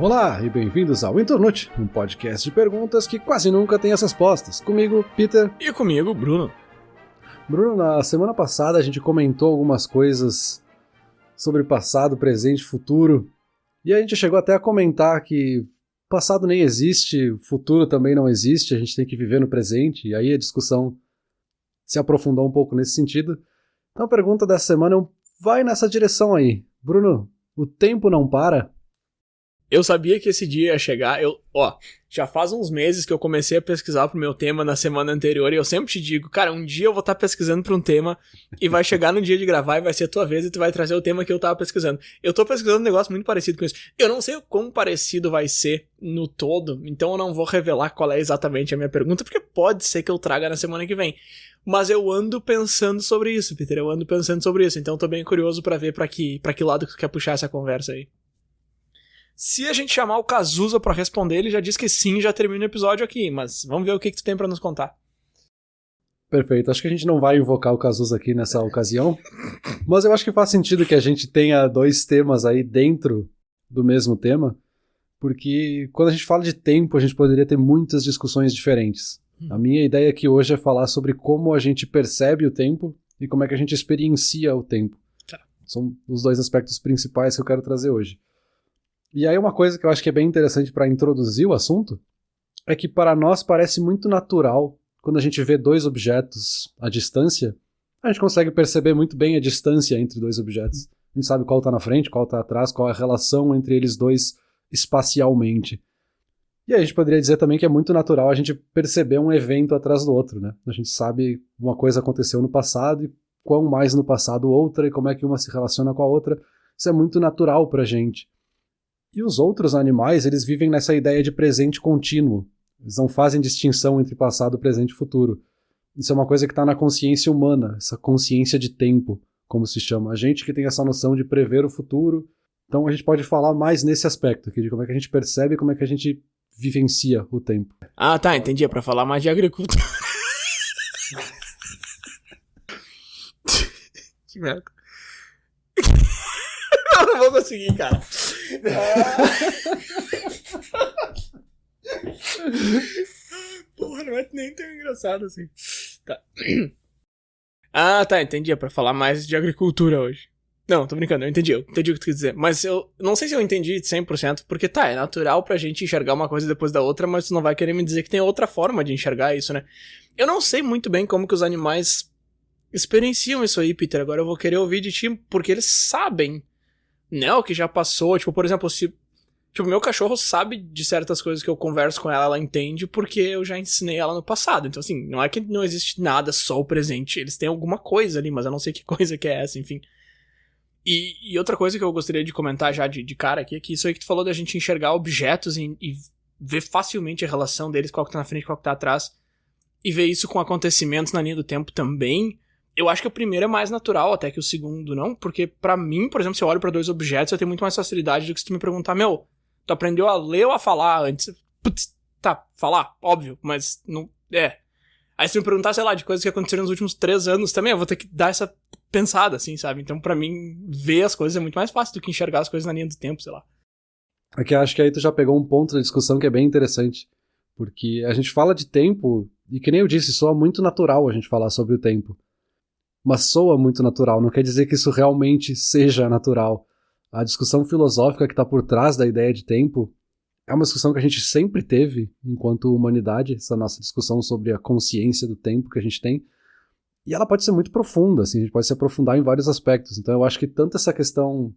Olá e bem-vindos ao Internute, um podcast de perguntas que quase nunca tem as respostas. Comigo, Peter. E comigo, Bruno. Bruno, na semana passada a gente comentou algumas coisas sobre passado, presente e futuro. E a gente chegou até a comentar que passado nem existe, futuro também não existe, a gente tem que viver no presente. E aí a discussão se aprofundou um pouco nesse sentido. Então a pergunta dessa semana vai nessa direção aí. Bruno, o tempo não para? Eu sabia que esse dia ia chegar, já faz uns meses que eu comecei a pesquisar pro meu tema na semana anterior e eu sempre te digo, cara, um dia eu vou estar pesquisando pra um tema e vai chegar no dia de gravar e vai ser a tua vez e tu vai trazer o tema que eu tava pesquisando. Eu tô pesquisando um negócio muito parecido com isso. Eu não sei o quão parecido vai ser no todo, então eu não vou revelar qual é exatamente a minha pergunta, porque pode ser que eu traga na semana que vem. Mas eu ando pensando sobre isso, Peter, então eu tô bem curioso pra ver pra que lado que tu quer puxar essa conversa aí. Se a gente chamar o Cazuza pra responder, ele já diz que sim, já termina o episódio aqui, mas vamos ver o que tu tem pra nos contar. Perfeito, acho que a gente não vai invocar o Cazuza aqui nessa ocasião, mas eu acho que faz sentido que a gente tenha dois temas aí dentro do mesmo tema, porque quando a gente fala de tempo, a gente poderia ter muitas discussões diferentes. A minha ideia aqui hoje é falar sobre como a gente percebe o tempo e como é que a gente experiencia o tempo. Tá. São os dois aspectos principais que eu quero trazer hoje. E aí uma coisa que eu acho que é bem interessante para introduzir o assunto é que para nós parece muito natural, quando a gente vê dois objetos à distância, a gente consegue perceber muito bem a distância entre dois objetos. A gente sabe qual está na frente, qual está atrás, qual é a relação entre eles dois espacialmente. E aí a gente poderia dizer também que é muito natural a gente perceber um evento atrás do outro, né? A gente sabe uma coisa aconteceu no passado e quão mais no passado outra e como é que uma se relaciona com a outra. Isso é muito natural pra gente. E os outros animais, eles vivem nessa ideia de presente contínuo. Eles não fazem distinção entre passado, presente e futuro. Isso é uma coisa que está na consciência humana, essa consciência de tempo, como se chama. A gente que tem essa noção de prever o futuro. Então a gente pode falar mais nesse aspecto aqui, de como é que a gente percebe, como é que a gente vivencia o tempo. Ah, tá, entendi. É pra falar mais de agricultura. Que merda. Eu não vou conseguir, cara. Porra, não é nem tão engraçado assim. Tá. Ah, tá, entendi. É pra falar mais de agricultura hoje. Não, tô brincando, eu entendi o que tu quis dizer. Mas eu não sei se eu entendi 100%, porque tá, é natural pra gente enxergar uma coisa depois da outra, mas tu não vai querer me dizer que tem outra forma de enxergar isso, né? Eu não sei muito bem como que os animais experienciam isso aí, Peter. Agora eu vou querer ouvir de ti, porque eles sabem, né, o que já passou. Tipo, por exemplo, se... Tipo, meu cachorro sabe de certas coisas que eu converso com ela, ela entende, porque eu já ensinei ela no passado. Então, assim, não é que não existe nada, só o presente. Eles têm alguma coisa ali, mas eu não sei que coisa que é essa, enfim. E outra coisa que eu gostaria de comentar já de cara aqui, é que isso aí que tu falou da gente enxergar objetos e ver facilmente a relação deles, qual que tá na frente, qual que tá atrás, e ver isso com acontecimentos na linha do tempo também. Eu acho que o primeiro é mais natural até que o segundo, não? Porque pra mim, por exemplo, se eu olho pra dois objetos, eu tenho muito mais facilidade do que se tu me perguntar, tu aprendeu a ler ou a falar antes? Putz, tá, falar, óbvio, mas não... Aí se tu me perguntar, sei lá, de coisas que aconteceram nos últimos 3 anos, também eu vou ter que dar essa pensada, assim, sabe? Então pra mim, ver as coisas é muito mais fácil do que enxergar as coisas na linha do tempo, sei lá. É que eu acho que aí tu já pegou um ponto da discussão que é bem interessante. Porque a gente fala de tempo, e que nem eu disse, soa muito natural a gente falar sobre o tempo. Mas soa muito natural, não quer dizer que isso realmente seja natural. A discussão filosófica que está por trás da ideia de tempo é uma discussão que a gente sempre teve enquanto humanidade, essa nossa discussão sobre a consciência do tempo que a gente tem, e ela pode ser muito profunda, assim, a gente pode se aprofundar em vários aspectos. Então eu acho que tanto essa questão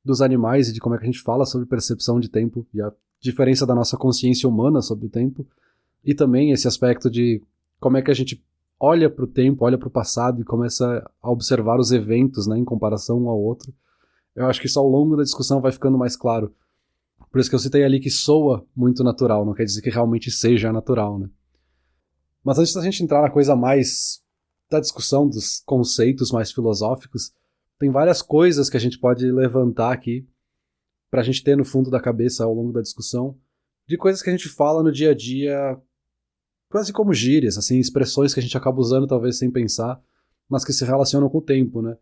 dos animais e de como é que a gente fala sobre percepção de tempo e a diferença da nossa consciência humana sobre o tempo, e também esse aspecto de como é que a gente olha para o tempo, olha para o passado e começa a observar os eventos, né, em comparação um ao outro. Eu acho que isso ao longo da discussão vai ficando mais claro. Por isso que eu citei ali que soa muito natural, não quer dizer que realmente seja natural, né? Mas antes da gente entrar na coisa mais da discussão dos conceitos mais filosóficos, tem várias coisas que a gente pode levantar aqui pra gente ter no fundo da cabeça ao longo da discussão, de coisas que a gente fala no dia a dia, quase como gírias, assim, expressões que a gente acaba usando talvez sem pensar, mas que se relacionam com o tempo, né?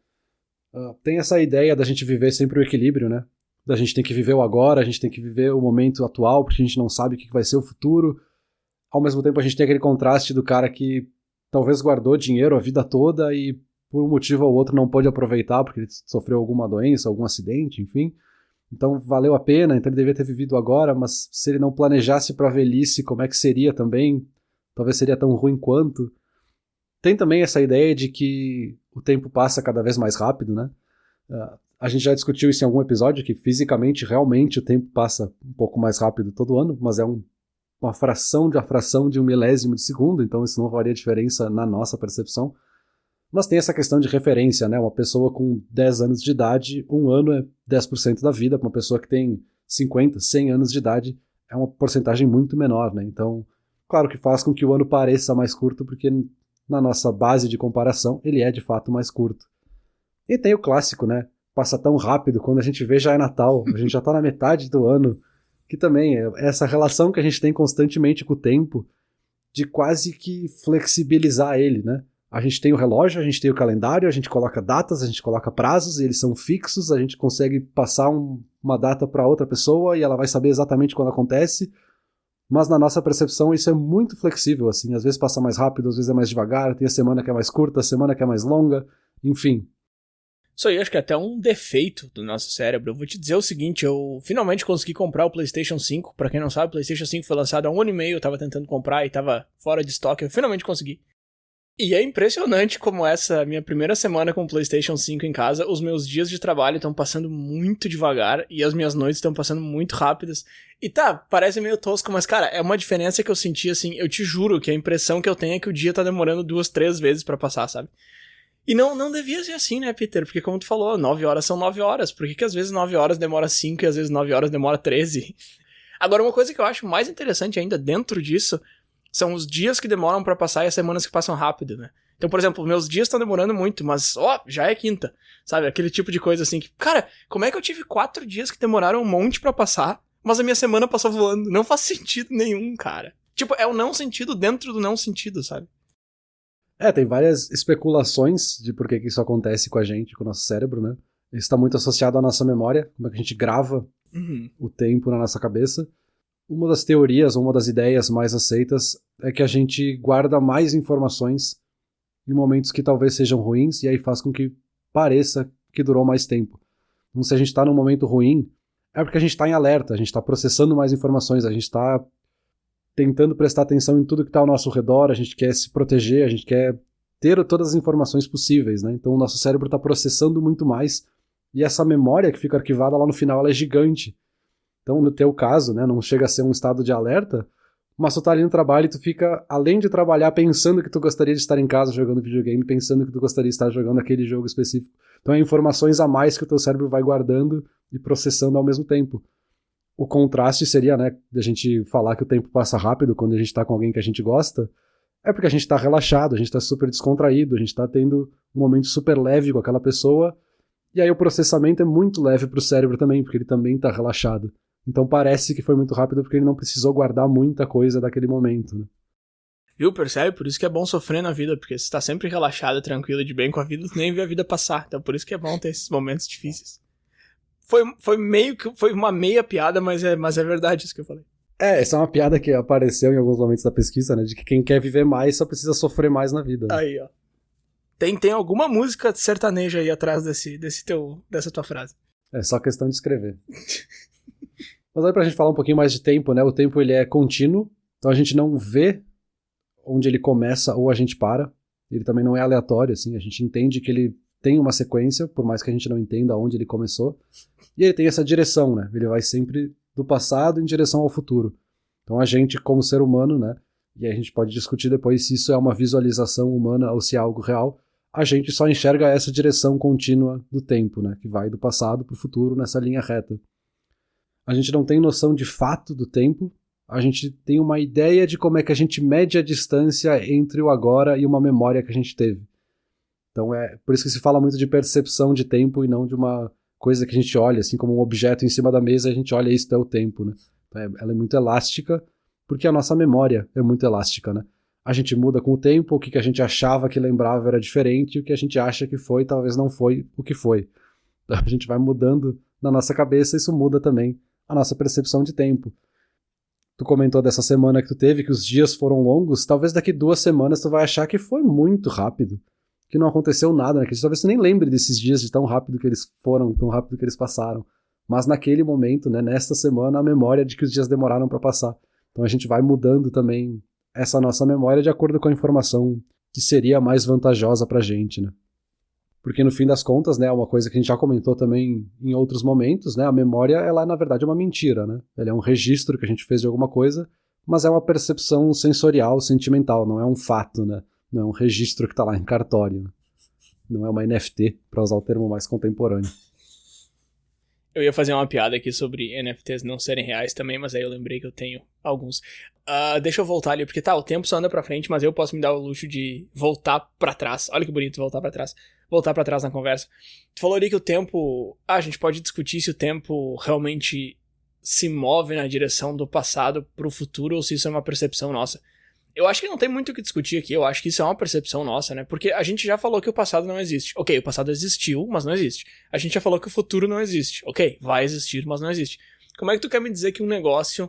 Tem essa ideia da gente viver sempre o equilíbrio, né? A gente tem que viver o agora, a gente tem que viver o momento atual, porque a gente não sabe o que vai ser o futuro. Ao mesmo tempo, a gente tem aquele contraste do cara que talvez guardou dinheiro a vida toda e por um motivo ou outro não pôde aproveitar porque ele sofreu alguma doença, algum acidente, enfim. Então valeu a pena, então ele devia ter vivido agora, mas se ele não planejasse para a velhice, como é que seria também? Talvez seria tão ruim quanto. Tem também essa ideia de que o tempo passa cada vez mais rápido, né? A gente já discutiu isso em algum episódio, que fisicamente, realmente, o tempo passa um pouco mais rápido todo ano, mas é uma fração de um milésimo de segundo, então isso não faria diferença na nossa percepção. Mas tem essa questão de referência, né? Uma pessoa com 10 anos de idade, um ano é 10% da vida. Para uma pessoa que tem 50, 100 anos de idade, é uma porcentagem muito menor, né? Então, claro que faz com que o ano pareça mais curto, porque na nossa base de comparação, ele é de fato mais curto. E tem o clássico, né? Passa tão rápido, quando a gente vê já é Natal, a gente já tá na metade do ano, que também é essa relação que a gente tem constantemente com o tempo, de quase que flexibilizar ele, né? A gente tem o relógio, a gente tem o calendário, a gente coloca datas, a gente coloca prazos, e eles são fixos, a gente consegue passar uma data para outra pessoa e ela vai saber exatamente quando acontece, mas na nossa percepção isso é muito flexível, assim, às vezes passa mais rápido, às vezes é mais devagar, tem a semana que é mais curta, a semana que é mais longa, enfim. Isso aí acho que é até um defeito do nosso cérebro. Eu vou te dizer o seguinte, eu finalmente consegui comprar o PlayStation 5, pra quem não sabe, o PlayStation 5 foi lançado há 1 ano e meio, eu tava tentando comprar e tava fora de estoque, eu finalmente consegui. E é impressionante como essa minha primeira semana com o PlayStation 5 em casa, os meus dias de trabalho estão passando muito devagar e as minhas noites estão passando muito rápidas. E tá, parece meio tosco, mas cara, é uma diferença que eu senti assim, eu te juro que a impressão que eu tenho é que o dia tá demorando 2, 3 vezes pra passar, sabe? E não devia ser assim, né, Peter? Porque como tu falou, 9 horas são 9 horas. Por que às vezes 9 horas demora 5 e às vezes 9 horas demora 13? Agora, uma coisa que eu acho mais interessante ainda dentro disso são os dias que demoram pra passar e as semanas que passam rápido, né? Então, por exemplo, meus dias estão demorando muito, mas, já é quinta, sabe? Aquele tipo de coisa assim que, cara, como é que eu tive 4 dias que demoraram um monte pra passar, mas a minha semana passou voando? Não faz sentido nenhum, cara. Tipo, é o não sentido dentro do não sentido, sabe? Tem várias especulações de por que isso acontece com a gente, com o nosso cérebro, né? Isso está muito associado à nossa memória, como é que a gente grava o tempo na nossa cabeça. Uma das teorias, uma das ideias mais aceitas é que a gente guarda mais informações em momentos que talvez sejam ruins, e aí faz com que pareça que durou mais tempo. Então, se a gente está num momento ruim, é porque a gente está em alerta, a gente está processando mais informações, a gente está tentando prestar atenção em tudo que está ao nosso redor, a gente quer se proteger, a gente quer ter todas as informações possíveis, né? Então o nosso cérebro está processando muito mais, e essa memória que fica arquivada lá no final, ela é gigante. Então no teu caso, né, não chega a ser um estado de alerta, mas tu tá ali no trabalho e tu fica, além de trabalhar, pensando que tu gostaria de estar em casa jogando videogame, pensando que tu gostaria de estar jogando aquele jogo específico. Então é informações a mais que o teu cérebro vai guardando e processando ao mesmo tempo. O contraste seria, né, da gente falar que o tempo passa rápido quando a gente tá com alguém que a gente gosta, é porque a gente tá relaxado, a gente tá super descontraído, a gente tá tendo um momento super leve com aquela pessoa, e aí o processamento é muito leve pro cérebro também, porque ele também tá relaxado. Então parece que foi muito rápido porque ele não precisou guardar muita coisa daquele momento, né? Viu, percebe? Por isso que é bom sofrer na vida, porque você tá sempre relaxado, tranquilo, de bem com a vida, tu nem vê a vida passar. Então por isso que é bom ter esses momentos difíceis. Foi uma meia piada, mas é verdade isso que eu falei. Essa é uma piada que apareceu em alguns momentos da pesquisa, né? De que quem quer viver mais só precisa sofrer mais na vida. Né? Aí, ó. Tem alguma música sertaneja aí atrás dessa tua frase. É só questão de escrever. Mas aí pra gente falar um pouquinho mais de tempo, né? O tempo ele é contínuo, então a gente não vê onde ele começa ou a gente para. Ele também não é aleatório, assim. A gente entende que ele tem uma sequência, por mais que a gente não entenda onde ele começou. E ele tem essa direção, né? Ele vai sempre do passado em direção ao futuro. Então a gente, como ser humano, né? E a gente pode discutir depois se isso é uma visualização humana ou se é algo real. A gente só enxerga essa direção contínua do tempo, né? Que vai do passado para o futuro nessa linha reta. A gente não tem noção de fato do tempo, a gente tem uma ideia de como é que a gente mede a distância entre o agora e uma memória que a gente teve. Então é por isso que se fala muito de percepção de tempo e não de uma coisa que a gente olha, assim como um objeto em cima da mesa, a gente olha isso é o tempo, né? Ela é muito elástica, porque a nossa memória é muito elástica, né? A gente muda com o tempo, o que a gente achava que lembrava era diferente, o que a gente acha que foi talvez não foi o que foi. Então a gente vai mudando na nossa cabeça, isso muda também a nossa percepção de tempo. Tu comentou dessa semana que tu teve, que os dias foram longos, talvez daqui 2 semanas tu vai achar que foi muito rápido, que não aconteceu nada, né? Que talvez tu nem lembre desses dias de tão rápido que eles foram, tão rápido que eles passaram. Mas naquele momento, né, nesta semana, a memória de que os dias demoraram para passar. Então a gente vai mudando também essa nossa memória de acordo com a informação que seria mais vantajosa pra gente, né? Porque no fim das contas, né, uma coisa que a gente já comentou também em outros momentos, né, a memória, ela na verdade é uma mentira, né? Ela é um registro que a gente fez de alguma coisa, mas é uma percepção sensorial, sentimental, não é um fato, né? Não é um registro que tá lá em cartório, né? Não é uma NFT, para usar o termo mais contemporâneo. Eu ia fazer uma piada aqui sobre NFTs não serem reais também, mas aí eu lembrei que eu tenho alguns. Deixa eu voltar ali, porque o tempo só anda pra frente, mas eu posso me dar o luxo de voltar pra trás. Olha que bonito, voltar pra trás. Voltar pra trás na conversa. Tu falou ali que o tempo... a gente pode discutir se o tempo realmente se move na direção do passado pro futuro ou se isso é uma percepção nossa. Eu acho que não tem muito o que discutir aqui, eu acho que isso é uma percepção nossa, né? Porque a gente já falou que o passado não existe. Ok, o passado existiu, mas não existe. A gente já falou que o futuro não existe. Ok, vai existir, mas não existe. Como é que tu quer me dizer que um negócio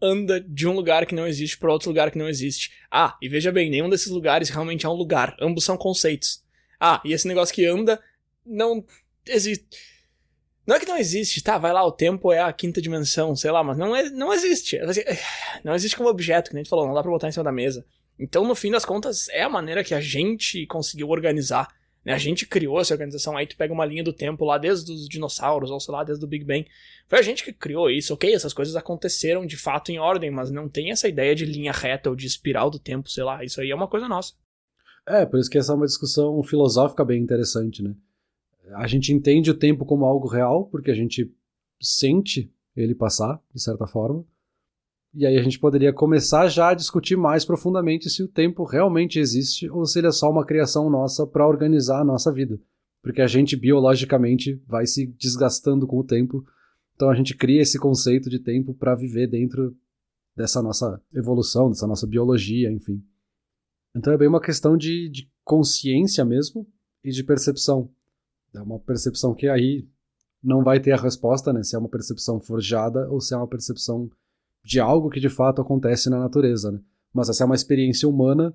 anda de um lugar que não existe para outro lugar que não existe? E veja bem, nenhum desses lugares realmente é um lugar. Ambos são conceitos. E esse negócio que anda não existe. Não é que não existe, vai lá, o tempo é a 5ª dimensão, sei lá, mas não existe. Não existe como objeto, que nem a gente falou, não dá pra botar em cima da mesa. Então, no fim das contas, é a maneira que a gente conseguiu organizar, né? A gente criou essa organização, aí tu pega uma linha do tempo lá desde os dinossauros, ou sei lá, desde o Big Bang. Foi a gente que criou isso, ok? Essas coisas aconteceram de fato em ordem, mas não tem essa ideia de linha reta ou de espiral do tempo, sei lá, isso aí é uma coisa nossa. Por isso que essa é uma discussão filosófica bem interessante, né? A gente entende o tempo como algo real, porque a gente sente ele passar, de certa forma. E aí a gente poderia começar já a discutir mais profundamente se o tempo realmente existe ou se ele é só uma criação nossa para organizar a nossa vida. Porque a gente biologicamente vai se desgastando com o tempo, então a gente cria esse conceito de tempo para viver dentro dessa nossa evolução, dessa nossa biologia, enfim. Então é bem uma questão de consciência mesmo e de percepção. É uma percepção que aí não vai ter a resposta, né? Se é uma percepção forjada ou se é uma percepção de algo que de fato acontece na natureza, né? Mas essa é uma experiência humana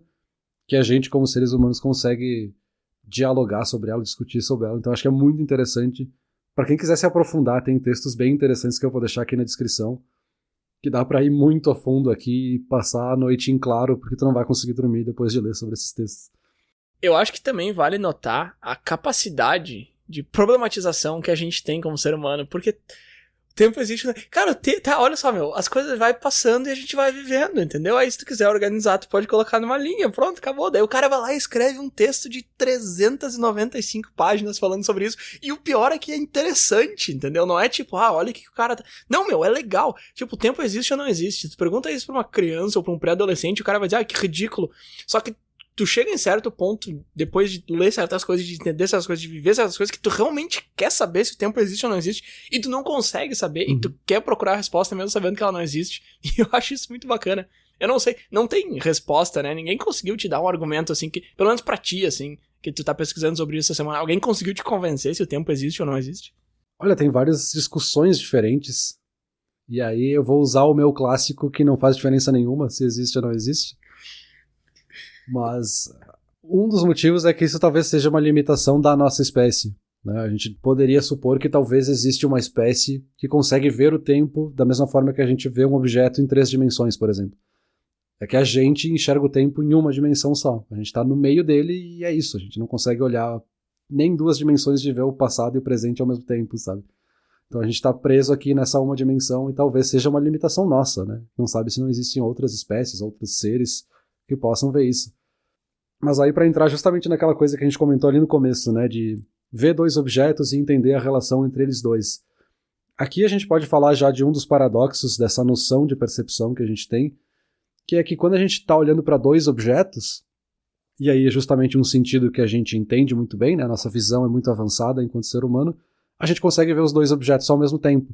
que a gente, como seres humanos, consegue dialogar sobre ela, discutir sobre ela. Então acho que é muito interessante. Para quem quiser se aprofundar, tem textos bem interessantes que eu vou deixar aqui na descrição, que dá para ir muito a fundo aqui e passar a noite em claro, porque tu não vai conseguir dormir depois de ler sobre esses textos. Eu acho que também vale notar a capacidade de problematização que a gente tem como ser humano, porque o tempo existe... Cara, olha só, as coisas vai passando e a gente vai vivendo, entendeu? Aí se tu quiser organizar, tu pode colocar numa linha, pronto, acabou. Daí o cara vai lá e escreve um texto de 395 páginas falando sobre isso, e o pior é que é interessante, entendeu? Não é tipo, olha o que o cara... Não, é legal. Tipo, o tempo existe ou não existe? Tu pergunta isso pra uma criança ou pra um pré-adolescente, o cara vai dizer, que ridículo. Só que tu chega em certo ponto, depois de ler certas coisas, de entender certas coisas, de viver certas coisas, que tu realmente quer saber se o tempo existe ou não existe, e tu não consegue saber, e tu quer procurar a resposta mesmo sabendo que ela não existe. E eu acho isso muito bacana. Eu não sei, não tem resposta, né? Ninguém conseguiu te dar um argumento, assim, que, pelo menos pra ti, assim, que tu tá pesquisando sobre isso essa semana, alguém conseguiu te convencer se o tempo existe ou não existe? Olha, tem várias discussões diferentes, e aí eu vou usar o meu clássico que não faz diferença nenhuma se existe ou não existe. Mas um dos motivos é que isso talvez seja uma limitação da nossa espécie, né? A gente poderia supor que talvez existe uma espécie que consegue ver o tempo da mesma forma que a gente vê um objeto em 3 dimensões, por exemplo. É que a gente enxerga o tempo em uma dimensão só. A gente está no meio dele e é isso. A gente não consegue olhar nem 2 dimensões de ver o passado e o presente ao mesmo tempo, sabe? Então a gente está preso aqui nessa uma dimensão e talvez seja uma limitação nossa, né? Não sabe se não existem outras espécies, outros seres que possam ver isso. Mas aí para entrar justamente naquela coisa que a gente comentou ali no começo, né, de ver 2 objetos e entender a relação entre eles dois. Aqui a gente pode falar já de um dos paradoxos dessa noção de percepção que a gente tem, que é que quando a gente está olhando para 2 objetos, e aí é justamente um sentido que a gente entende muito bem, né, a nossa visão é muito avançada enquanto ser humano, a gente consegue ver os 2 objetos ao mesmo tempo.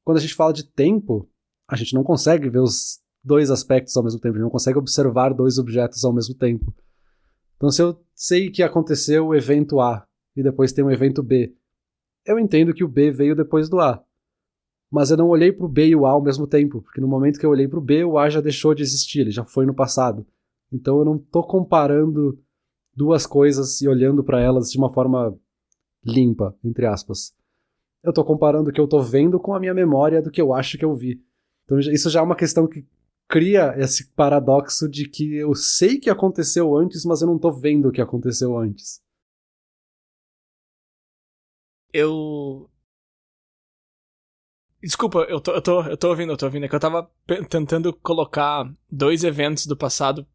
Quando a gente fala de tempo, a gente não consegue ver os 2 aspectos ao mesmo tempo, a gente não consegue observar 2 objetos ao mesmo tempo. Então se eu sei que aconteceu o evento A e depois tem o evento B, eu entendo que o B veio depois do A. Mas eu não olhei pro B e o A ao mesmo tempo, porque no momento que eu olhei pro B, o A já deixou de existir, ele já foi no passado. Então eu não tô comparando duas coisas e olhando para elas de uma forma limpa, entre aspas. Eu tô comparando o que eu tô vendo com a minha memória do que eu acho que eu vi. Então isso já é uma questão que cria esse paradoxo de que eu sei que aconteceu antes, mas eu não tô vendo o que aconteceu antes. Desculpa, eu tô ouvindo. É que eu tava tentando colocar dois eventos do passado,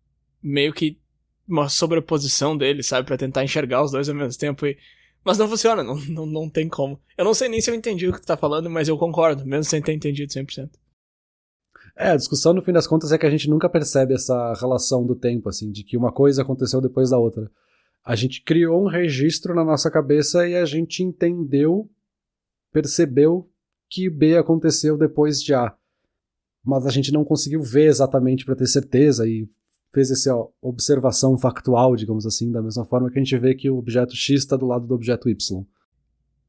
meio que uma sobreposição deles, sabe? Pra tentar enxergar os dois ao mesmo tempo. Mas não funciona, não tem como. Eu não sei nem se eu entendi o que tu tá falando, mas eu concordo, mesmo sem ter entendido 100%. A discussão no fim das contas é que a gente nunca percebe essa relação do tempo, assim, de que uma coisa aconteceu depois da outra. A gente criou um registro na nossa cabeça e a gente entendeu, percebeu que B aconteceu depois de A. Mas a gente não conseguiu ver exatamente para ter certeza e fez essa observação factual, digamos assim, da mesma forma que a gente vê que o objeto X está do lado do objeto Y.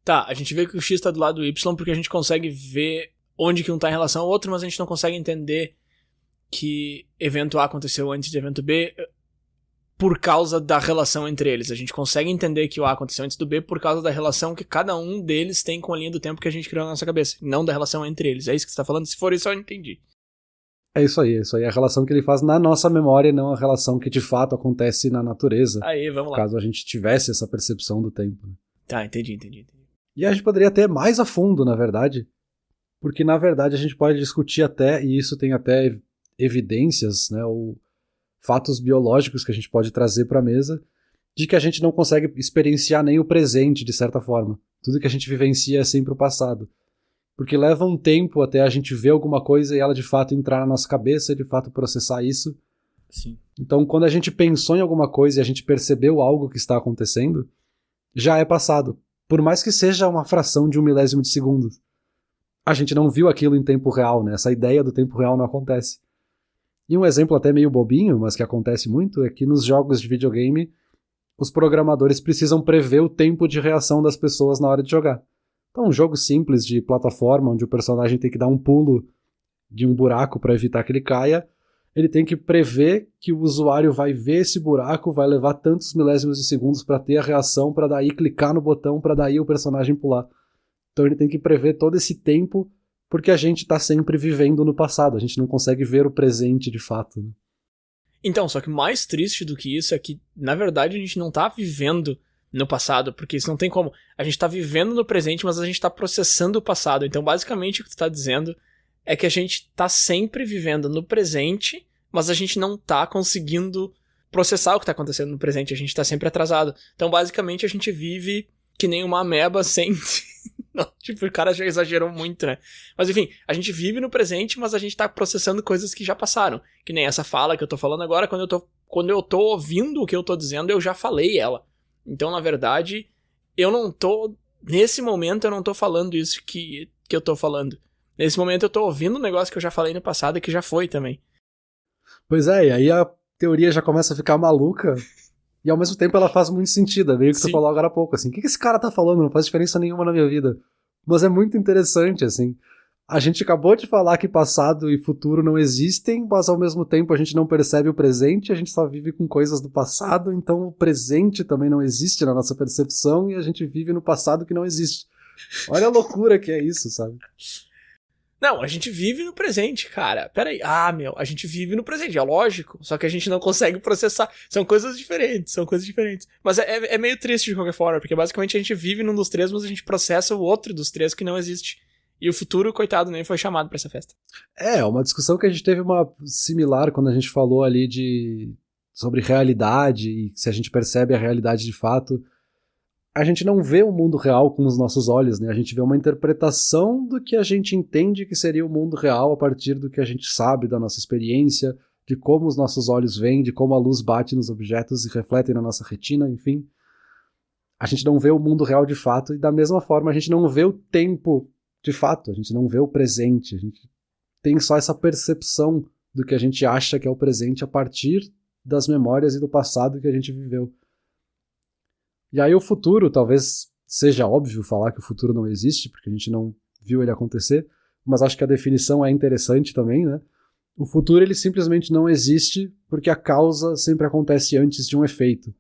Tá, a gente vê que o X está do lado do Y porque a gente consegue ver onde que um tá em relação ao outro, mas a gente não consegue entender que evento A aconteceu antes de evento B por causa da relação entre eles. A gente consegue entender que o A aconteceu antes do B por causa da relação que cada um deles tem com a linha do tempo que a gente criou na nossa cabeça, não da relação entre eles. É isso que você tá falando? Se for isso, eu entendi. É isso aí. É a relação que ele faz na nossa memória e não a relação que de fato acontece na natureza. Aí, vamos lá. Caso a gente tivesse essa percepção do tempo. Tá, entendi. E a gente poderia ter mais a fundo, na verdade, porque na verdade a gente pode discutir até, e isso tem até evidências, né, ou fatos biológicos que a gente pode trazer para a mesa, de que a gente não consegue experienciar nem o presente, de certa forma. Tudo que a gente vivencia é sempre o passado. Porque leva um tempo até a gente ver alguma coisa e ela de fato entrar na nossa cabeça e de fato processar isso. Sim. Então, quando a gente pensou em alguma coisa e a gente percebeu algo que está acontecendo, já é passado. Por mais que seja uma fração de 1 milésimo de segundo. A gente não viu aquilo em tempo real, né? Essa ideia do tempo real não acontece. E um exemplo até meio bobinho, mas que acontece muito, é que nos jogos de videogame, os programadores precisam prever o tempo de reação das pessoas na hora de jogar. Então, um jogo simples de plataforma, onde o personagem tem que dar um pulo de um buraco para evitar que ele caia, ele tem que prever que o usuário vai ver esse buraco, vai levar tantos milésimos de segundos para ter a reação, para daí clicar no botão, para daí o personagem pular. Então ele tem que prever todo esse tempo, porque a gente está sempre vivendo no passado, a gente não consegue ver o presente de fato. Né? Então, só que mais triste do que isso é que, na verdade, a gente não tá vivendo no passado, porque isso não tem como. A gente tá vivendo no presente, mas a gente tá processando o passado. Então, basicamente, o que tu tá dizendo é que a gente tá sempre vivendo no presente, mas a gente não tá conseguindo processar o que tá acontecendo no presente, a gente tá sempre atrasado. Então, basicamente, a gente vive que nem uma ameba sem... Não, tipo, o cara já exagerou muito, né? Mas enfim, a gente vive no presente, mas a gente tá processando coisas que já passaram. Que nem essa fala que eu tô falando agora, quando eu tô ouvindo o que eu tô dizendo, eu já falei ela. Então, na verdade, eu não tô... Nesse momento, eu não tô falando isso que eu tô falando. Nesse momento, eu tô ouvindo um negócio que eu já falei no passado e que já foi também. Pois é, e aí a teoria já começa a ficar maluca... E ao mesmo tempo ela faz muito sentido, é meio que você falou agora há pouco, assim, o que esse cara tá falando? Não faz diferença nenhuma na minha vida. Mas é muito interessante, assim. A gente acabou de falar que passado e futuro não existem, mas ao mesmo tempo a gente não percebe o presente, a gente só vive com coisas do passado, então o presente também não existe na nossa percepção e a gente vive no passado que não existe. Olha a loucura que é isso, sabe? Não, a gente vive no presente, cara. Peraí. A gente vive no presente, é lógico. Só que a gente não consegue processar. São coisas diferentes. Mas é meio triste de qualquer forma, porque basicamente a gente vive num dos três, mas a gente processa o outro dos três que não existe. E o futuro, coitado, nem foi chamado pra essa festa. É, uma discussão que a gente teve uma similar quando a gente falou ali sobre realidade e se a gente percebe a realidade de fato. A gente não vê o mundo real com os nossos olhos, né? A gente vê uma interpretação do que a gente entende que seria o mundo real a partir do que a gente sabe da nossa experiência, de como os nossos olhos veem, de como a luz bate nos objetos e refletem na nossa retina, enfim. A gente não vê o mundo real de fato e da mesma forma a gente não vê o tempo de fato, a gente não vê o presente, a gente tem só essa percepção do que a gente acha que é o presente a partir das memórias e do passado que a gente viveu. E aí o futuro talvez seja óbvio falar que o futuro não existe, porque a gente não viu ele acontecer, mas acho que a definição é interessante também, né? O futuro ele simplesmente não existe porque a causa sempre acontece antes de um efeito.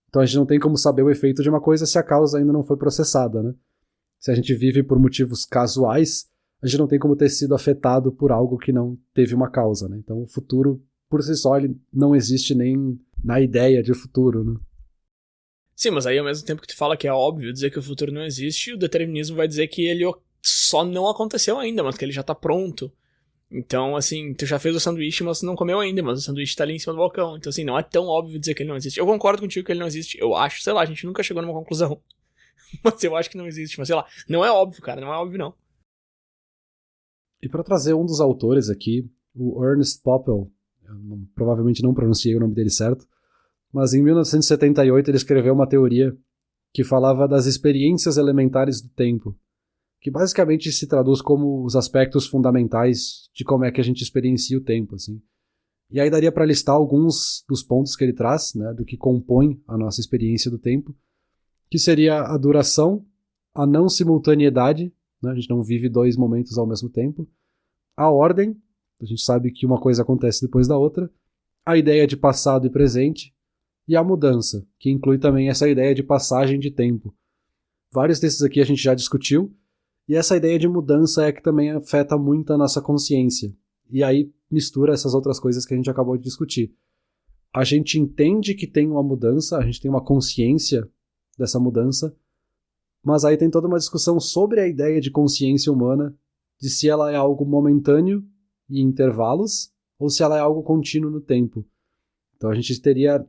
Então a gente não tem como saber o efeito de uma coisa se a causa ainda não foi processada, né? Se a gente vive por motivos casuais, a gente não tem como ter sido afetado por algo que não teve uma causa, né? Então o futuro, por si só, ele não existe nem na ideia de futuro, né? Sim, mas aí ao mesmo tempo que tu fala que é óbvio dizer que o futuro não existe, o determinismo vai dizer que ele só não aconteceu ainda, mas que ele já tá pronto. Então, assim, tu já fez o sanduíche, mas tu não comeu ainda, mas o sanduíche tá ali em cima do balcão. Então, assim, não é tão óbvio dizer que ele não existe. Eu concordo contigo que ele não existe, eu acho, sei lá, a gente nunca chegou numa conclusão. Mas eu acho que não existe, mas sei lá, não é óbvio, cara, não é óbvio não. E para trazer um dos autores aqui, o Ernest Poppel, provavelmente não pronunciei o nome dele certo, mas em 1978 ele escreveu uma teoria que falava das experiências elementares do tempo, que basicamente se traduz como os aspectos fundamentais de como é que a gente experiencia o tempo, assim. E aí daria para listar alguns dos pontos que ele traz, né, do que compõe a nossa experiência do tempo, que seria a duração, a não simultaneidade, né, a gente não vive dois momentos ao mesmo tempo, a ordem, a gente sabe que uma coisa acontece depois da outra, a ideia de passado e presente, e a mudança, que inclui também essa ideia de passagem de tempo. Vários desses aqui a gente já discutiu, e essa ideia de mudança é que também afeta muito a nossa consciência. E aí mistura essas outras coisas que a gente acabou de discutir. A gente entende que tem uma mudança, a gente tem uma consciência dessa mudança, mas aí tem toda uma discussão sobre a ideia de consciência humana, de se ela é algo momentâneo e em intervalos, ou se ela é algo contínuo no tempo. Então a gente teria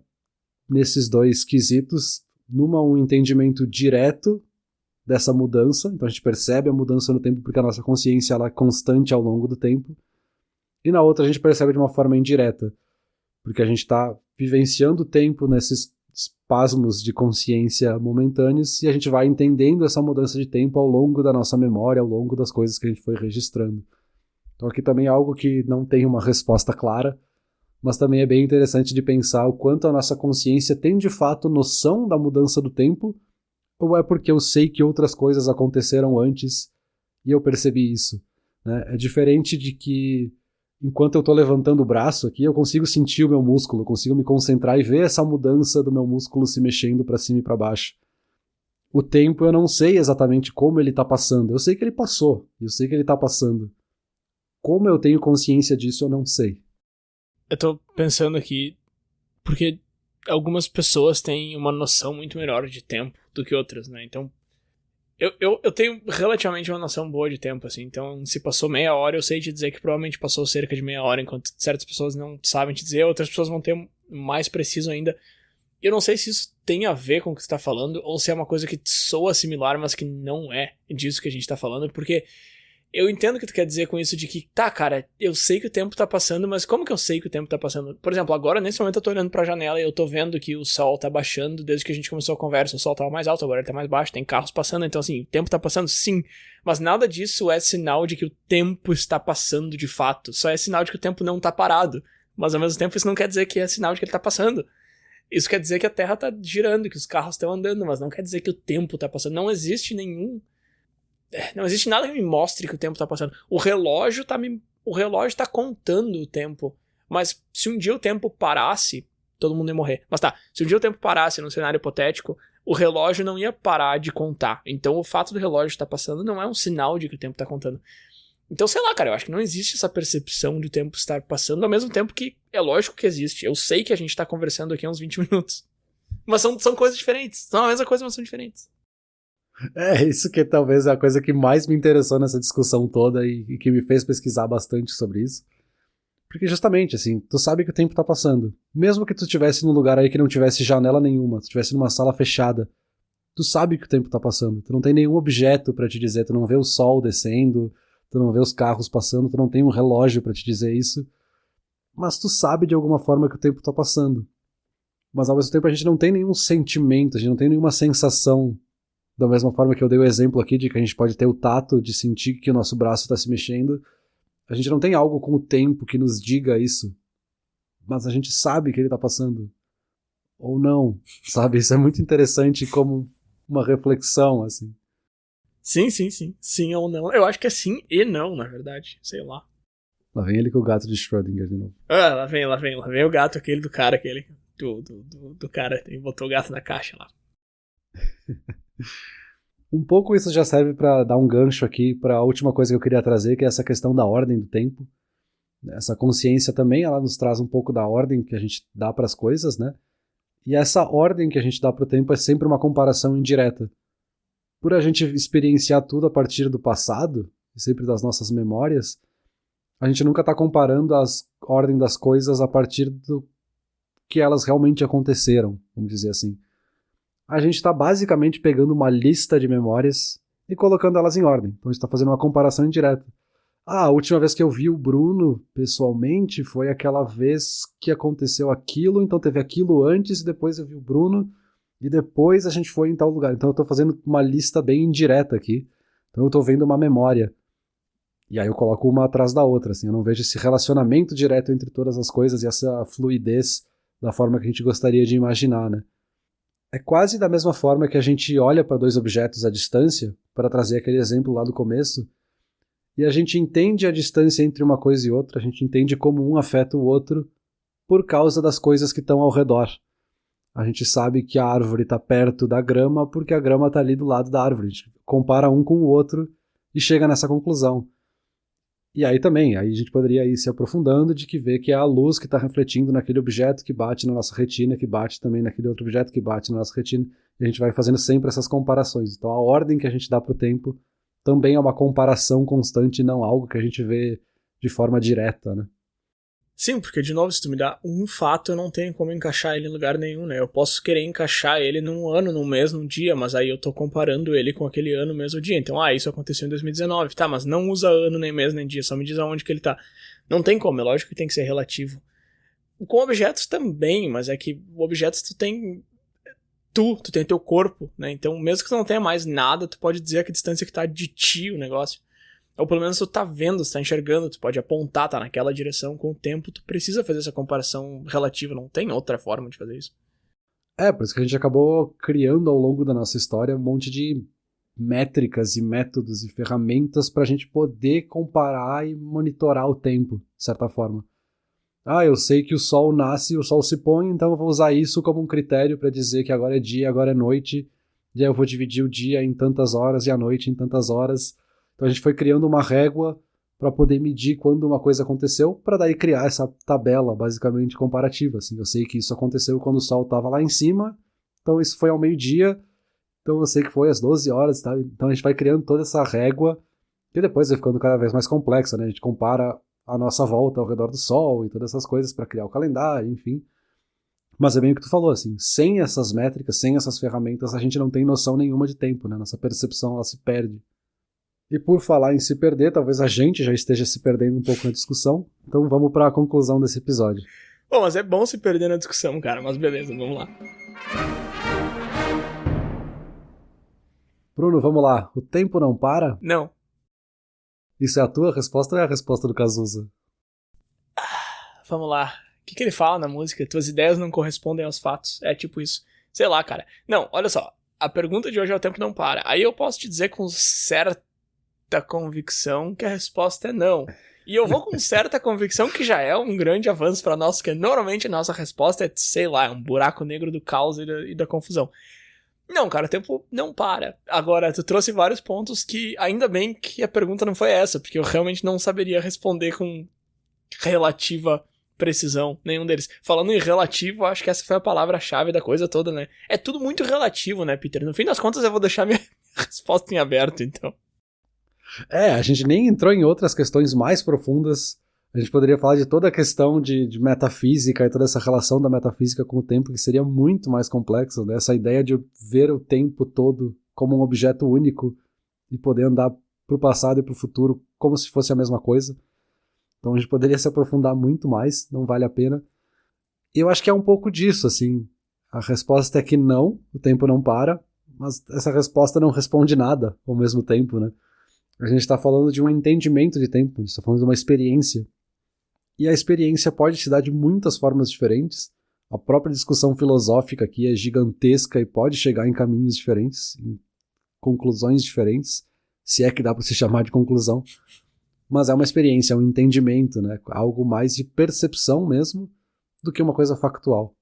nesses dois quesitos, um entendimento direto dessa mudança, então a gente percebe a mudança no tempo porque a nossa consciência ela é constante ao longo do tempo, e na outra a gente percebe de uma forma indireta, porque a gente está vivenciando o tempo nesses espasmos de consciência momentâneos e a gente vai entendendo essa mudança de tempo ao longo da nossa memória, ao longo das coisas que a gente foi registrando. Então aqui também é algo que não tem uma resposta clara, mas também é bem interessante de pensar o quanto a nossa consciência tem de fato noção da mudança do tempo, ou é porque eu sei que outras coisas aconteceram antes e eu percebi isso, né? É diferente de que enquanto eu estou levantando o braço aqui, eu consigo sentir o meu músculo, eu consigo me concentrar e ver essa mudança do meu músculo se mexendo para cima e para baixo. O tempo eu não sei exatamente como ele está passando, eu sei que ele passou, eu sei que ele está passando. Como eu tenho consciência disso, eu não sei. Eu tô pensando aqui, porque algumas pessoas têm uma noção muito melhor de tempo do que outras, né? Então, eu tenho relativamente uma noção boa de tempo, assim. Então, se passou meia hora, eu sei te dizer que provavelmente passou cerca de meia hora, enquanto certas pessoas não sabem te dizer, outras pessoas vão ter mais preciso ainda. Eu não sei se isso tem a ver com o que você tá falando, ou se é uma coisa que soa similar, mas que não é disso que a gente tá falando, porque eu entendo o que tu quer dizer com isso de que, tá, cara, eu sei que o tempo tá passando, mas como que eu sei que o tempo tá passando? Por exemplo, agora, nesse momento, eu tô olhando pra janela e eu tô vendo que o sol tá baixando desde que a gente começou a conversa. O sol tava mais alto, agora ele tá mais baixo, tem carros passando, então assim, o tempo tá passando, sim. Mas nada disso é sinal de que o tempo está passando de fato. Só é sinal de que o tempo não tá parado. Mas ao mesmo tempo, isso não quer dizer que é sinal de que ele tá passando. Isso quer dizer que a Terra tá girando, que os carros estão andando, mas não quer dizer que o tempo tá passando. Não existe nada que me mostre que o tempo tá passando. O relógio tá contando o tempo. Mas se um dia o tempo parasse, todo mundo ia morrer. Mas tá, se um dia o tempo parasse num cenário hipotético, o relógio não ia parar de contar. Então o fato do relógio estar passando não é um sinal de que o tempo tá contando. Então, sei lá, cara, eu acho que não existe essa percepção de o tempo estar passando, ao mesmo tempo que é lógico que existe. Eu sei que a gente tá conversando aqui há uns 20 minutos. Mas são coisas diferentes. São a mesma coisa, mas são diferentes. É, isso que talvez é a coisa que mais me interessou nessa discussão toda e que me fez pesquisar bastante sobre isso. Porque justamente, assim, tu sabe que o tempo tá passando. Mesmo que tu estivesse num lugar aí que não tivesse janela nenhuma, tu estivesse numa sala fechada, tu sabe que o tempo tá passando. Tu não tem nenhum objeto pra te dizer, tu não vê o sol descendo, tu não vê os carros passando, tu não tem um relógio pra te dizer isso. Mas tu sabe de alguma forma que o tempo tá passando. Mas ao mesmo tempo a gente não tem nenhum sentimento, a gente não tem nenhuma sensação. Da mesma forma que eu dei o exemplo aqui de que a gente pode ter o tato de sentir que o nosso braço está se mexendo, a gente não tem algo com o tempo que nos diga isso, mas a gente sabe que ele está passando. Ou não, sabe? Isso é muito interessante como uma reflexão, assim. Sim, sim, sim. Sim ou não. Eu acho que é sim e não, na verdade. Sei lá. Lá vem ele com o gato de Schrödinger de novo. Ah, lá vem o gato aquele do cara, aquele. Do cara que botou o gato na caixa lá. Um pouco isso já serve para dar um gancho aqui para a última coisa que eu queria trazer, que é essa questão da ordem do tempo. Essa consciência também, ela nos traz um pouco da ordem que a gente dá para as coisas, né? E essa ordem que a gente dá para o tempo é sempre uma comparação indireta. Por a gente experienciar tudo a partir do passado, sempre das nossas memórias, a gente nunca está comparando a ordem das coisas a partir do que elas realmente aconteceram, vamos dizer assim. A gente está basicamente pegando uma lista de memórias e colocando elas em ordem. Então a gente está fazendo uma comparação indireta. A última vez que eu vi o Bruno pessoalmente foi aquela vez que aconteceu aquilo, então teve aquilo antes e depois eu vi o Bruno e depois a gente foi em tal lugar. Então eu estou fazendo uma lista bem indireta aqui. Então eu estou vendo uma memória. E aí eu coloco uma atrás da outra, assim, eu não vejo esse relacionamento direto entre todas as coisas e essa fluidez da forma que a gente gostaria de imaginar, né? É quase da mesma forma que a gente olha para dois objetos à distância, para trazer aquele exemplo lá do começo, e a gente entende a distância entre uma coisa e outra, a gente entende como um afeta o outro por causa das coisas que estão ao redor. A gente sabe que a árvore está perto da grama porque a grama está ali do lado da árvore. A gente compara um com o outro e chega nessa conclusão. E aí também, aí a gente poderia ir se aprofundando de que vê que é a luz que está refletindo naquele objeto que bate na nossa retina, que bate também naquele outro objeto que bate na nossa retina, e a gente vai fazendo sempre essas comparações. Então a ordem que a gente dá para o tempo também é uma comparação constante e não algo que a gente vê de forma direta, né? Sim, porque, de novo, se tu me dá um fato, eu não tenho como encaixar ele em lugar nenhum, né? Eu posso querer encaixar ele num ano, num mês, num dia, mas aí eu tô comparando ele com aquele ano, mês ou dia. Então, isso aconteceu em 2019. Tá, mas não usa ano, nem mês, nem dia, só me diz aonde que ele tá. Não tem como, é lógico que tem que ser relativo. Com objetos também, mas é que objetos tu tem... Tu tem teu corpo, né? Então, mesmo que tu não tenha mais nada, tu pode dizer a que distância que tá de ti o negócio. Ou pelo menos tu tá vendo, tu tá enxergando, tu pode apontar, tá naquela direção. Com o tempo, tu precisa fazer essa comparação relativa, não tem outra forma de fazer isso. Por isso que a gente acabou criando ao longo da nossa história um monte de métricas e métodos e ferramentas para a gente poder comparar e monitorar o tempo, de certa forma. Eu sei que o sol nasce e o sol se põe, então eu vou usar isso como um critério para dizer que agora é dia, agora é noite, e aí eu vou dividir o dia em tantas horas e a noite em tantas horas. Então a gente foi criando uma régua para poder medir quando uma coisa aconteceu, para daí criar essa tabela basicamente comparativa. Assim, eu sei que isso aconteceu quando o sol estava lá em cima, então isso foi ao meio-dia, então eu sei que foi às 12 horas, tá? Então a gente vai criando toda essa régua, que depois vai ficando cada vez mais complexa, né? A gente compara a nossa volta ao redor do sol e todas essas coisas para criar o calendário, enfim. Mas é bem o que tu falou, assim, sem essas métricas, sem essas ferramentas, a gente não tem noção nenhuma de tempo, né? Nossa percepção, ela se perde. E por falar em se perder, talvez a gente já esteja se perdendo um pouco na discussão, então vamos para a conclusão desse episódio. Bom, mas é bom se perder na discussão, cara, mas beleza, vamos lá. Bruno, vamos lá. O tempo não para? Não. Isso é a tua resposta ou é a resposta do Cazuza? Vamos lá. O que ele fala na música? Tuas ideias não correspondem aos fatos. É tipo isso. Sei lá, cara. Não, olha só. A pergunta de hoje é o tempo não para. Aí eu posso te dizer com certa convicção que a resposta é não. E eu vou com certa convicção que já é um grande avanço pra nós, porque normalmente a nossa resposta é, sei lá, um buraco negro do caos e da confusão. Não, cara, o tempo não para. Agora, tu trouxe vários pontos que, ainda bem que a pergunta não foi essa, porque eu realmente não saberia responder com relativa precisão nenhum deles. Falando em relativo, acho que essa foi a palavra-chave da coisa toda, né? É tudo muito relativo, né, Peter? No fim das contas, eu vou deixar minha resposta em aberto, então. A gente nem entrou em outras questões mais profundas. A gente poderia falar de toda a questão de metafísica e toda essa relação da metafísica com o tempo, que seria muito mais complexa, né? Essa ideia de ver o tempo todo como um objeto único e poder andar pro passado e pro futuro como se fosse a mesma coisa. Então a gente poderia se aprofundar muito mais, não vale a pena. E eu acho que é um pouco disso, assim. A resposta é que não, o tempo não para, mas essa resposta não responde nada ao mesmo tempo, né? A gente está falando de um entendimento de tempo, a gente está falando de uma experiência. E a experiência pode se dar de muitas formas diferentes. A própria discussão filosófica aqui é gigantesca e pode chegar em caminhos diferentes, em conclusões diferentes, se é que dá para se chamar de conclusão. Mas é uma experiência, é um entendimento, né? Algo mais de percepção mesmo do que uma coisa factual.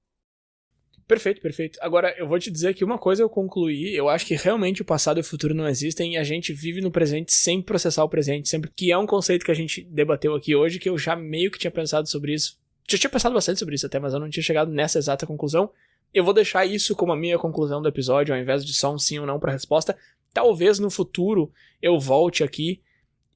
Perfeito, perfeito. Agora, eu vou te dizer que uma coisa eu concluí, eu acho que realmente o passado e o futuro não existem e a gente vive no presente sem processar o presente, sempre que é um conceito que a gente debateu aqui hoje, que eu já meio que tinha pensado sobre isso. Já tinha pensado bastante sobre isso até, mas eu não tinha chegado nessa exata conclusão. Eu vou deixar isso como a minha conclusão do episódio, ao invés de só um sim ou não pra resposta. Talvez no futuro eu volte aqui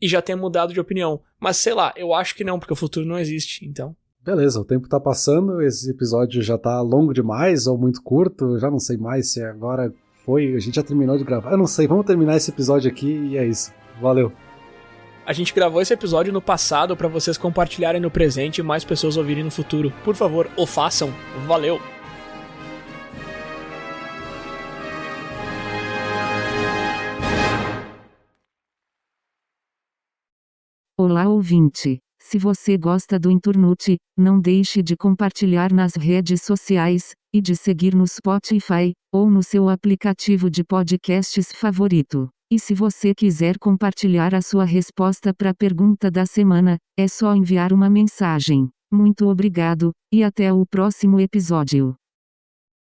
e já tenha mudado de opinião. Mas sei lá, eu acho que não, porque o futuro não existe, então... Beleza, o tempo tá passando, esse episódio já tá longo demais ou muito curto, eu já não sei mais se agora foi, a gente já terminou de gravar. Eu não sei, vamos terminar esse episódio aqui e é isso. Valeu. A gente gravou esse episódio no passado pra vocês compartilharem no presente e mais pessoas ouvirem no futuro. Por favor, o façam. Valeu. Olá, ouvinte. Se você gosta do Inturnute, não deixe de compartilhar nas redes sociais, e de seguir no Spotify, ou no seu aplicativo de podcasts favorito. E se você quiser compartilhar a sua resposta para a pergunta da semana, é só enviar uma mensagem. Muito obrigado, e até o próximo episódio.